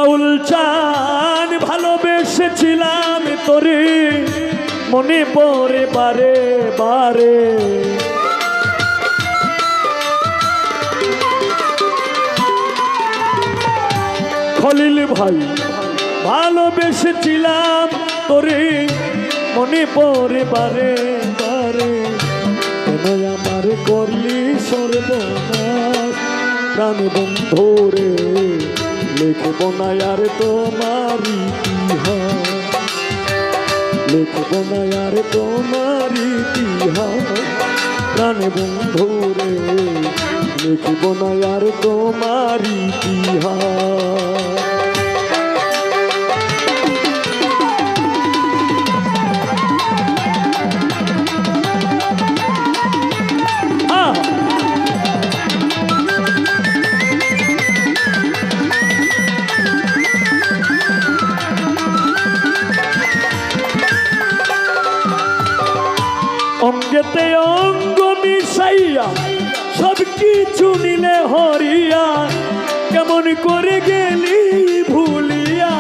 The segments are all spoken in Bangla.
বাউল চান ভালোবেসেছিলাম তোরে, মনে পড়ে বারে বারে। খলিল ভাই ভালোবেসেছিলাম তোরে, মনে পড়ে বারে বারে। কেন আমার করলি সর্বনাশ প্রাণ বন্ধুরে, লিখব না আর তোমার ইতিহাস, লিখব না আর তোমার ইতিহাস প্রাণ বন্ধুরে, লিখব না আর তোমার ইতিহাস। অঙ্গেতে অঙ্গ মিশাইয়া সব কিছু নিলে হরিয়া, কেমন করে গেলি ভুলিয়া।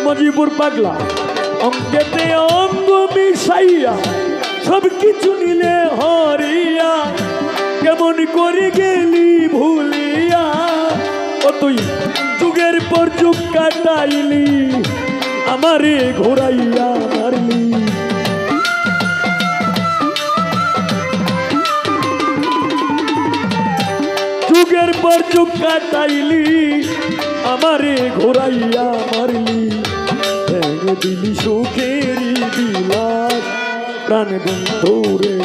মজিবুর পাগলা অঙ্গেতে অঙ্গ মিশাইয়া সব কিছু নিলে হরিয়া, কেমন করে গেলি ভুলিয়া। ও তুই যুগের পর যুগ কাটাইলি, আমারে ঘোরাইয়া মারলি। যুগের পর যুগ কাটাইলি, আমারে ঘোরাইয়া মারলি। ভেঙে দিলি সুখেরই বিলাস প্রাণ বন্ধুরে,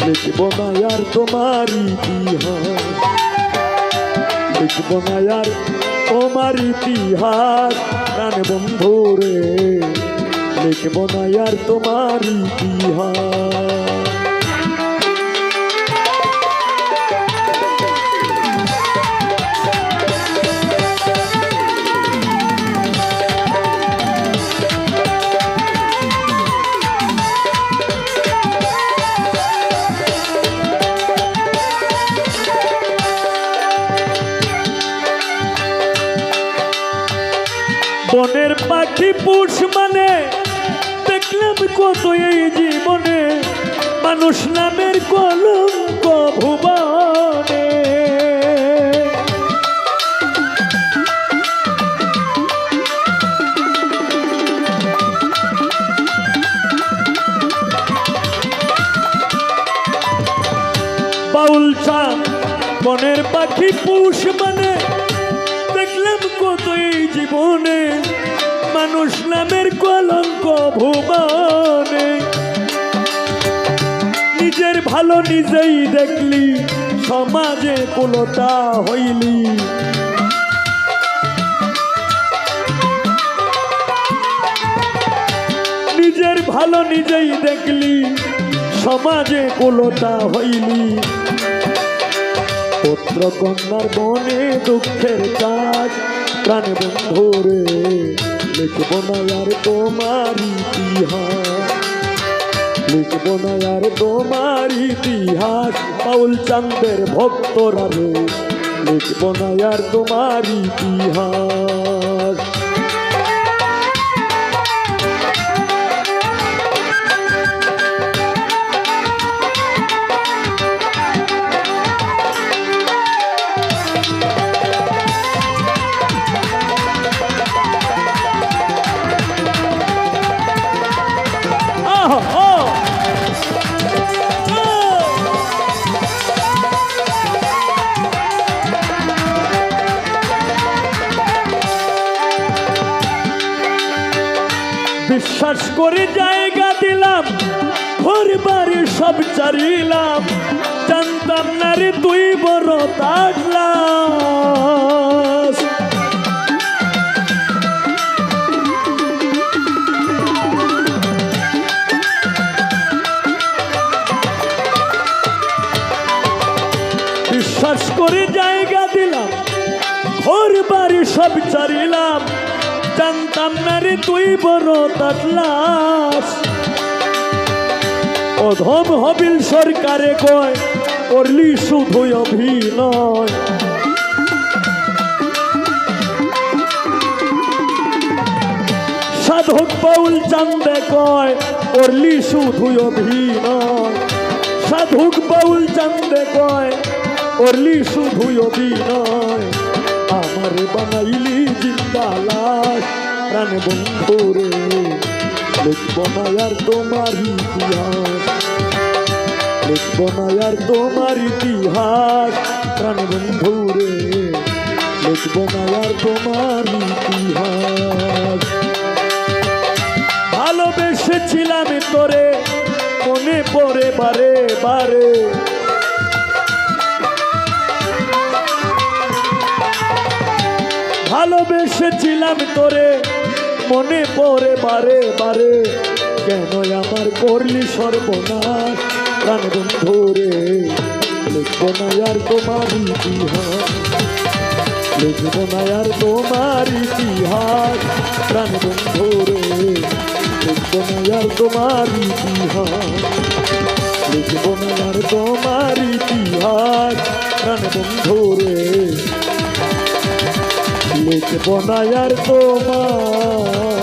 লিখব না আর তোমার ইতিহাস, লিখব না আর তোমার ইতিহাস প্রাণ বন্ধুরে, লিখব না আর তোমার ইতিহাস। বনের পাখি পুষ মানে দেখলাম কত এই জীবনে, মানুষ নামের কলঙ্ক ভুবনে। বাউল চান বনের পাখি পুষ মানে দেখলাম কত এই জীবনে, মানুষ নামের কলঙ্ক ভুবনে। নিজের ভালো নিজেই দেখলি, সমাজে কুলতা হইলি। নিজের ভালো নিজেই দেখলি, সমাজে কুলতা হইলি। পুত্র কন্যার বনে দুঃখের কাজ প্রাণ বন্ধুরে, লিখব না আর তোমার ইতিহাস, লিখব না আর তোমার ইতিহাস। বাউল চাঁদের ভক্তরা রে, লিখব না আর তোমার ইতিহাস। বিশ্বাস করে জায়গা দিলাম, ঘর বাড়ি সব চারিলাম, জানতাম না রে তুই বড় তাগলা। বিশ্বাস করে জায়গা দিলাম, ঘর বাড়ি সব চারিলাম, জানতাম না রে তুই বড় তাটলাস অধম হবিল সরকারে কয় করলি শুধু অভিনয় সাধক বাউল চান্দে কয় করলি শুধু অভিনয় সাধক বাউল চান্দে কয় করলি শুধু অভিনয় আমারে বানাইলি জিন্দা লাশ প্রাণ বন্ধুরে লিখব না আর তোমার ইতিহাস লিখব না আর তোমার ইতিহাস প্রাণ বন্ধুরে লিখব না আর তোমার ইতিহাস ভালোবেসেছিলাম তোরে মনে পড়ে বারে বারে ভালোবেসেছিলাম তোরে মনে পড়ে বারে বারে কেন আমার করলি সর্বনাশ প্রাণ বন্ধুরে লিখব না আর তোমার ইতিহাস লিখব না আর তোমার ইতিহাস প্রাণ বন্ধুরে লিখব না আর তোমার ইতিহাস লিখব না আর তোমার ইতিহাস প্রাণ বন্ধুরে লিখব না আর তোমার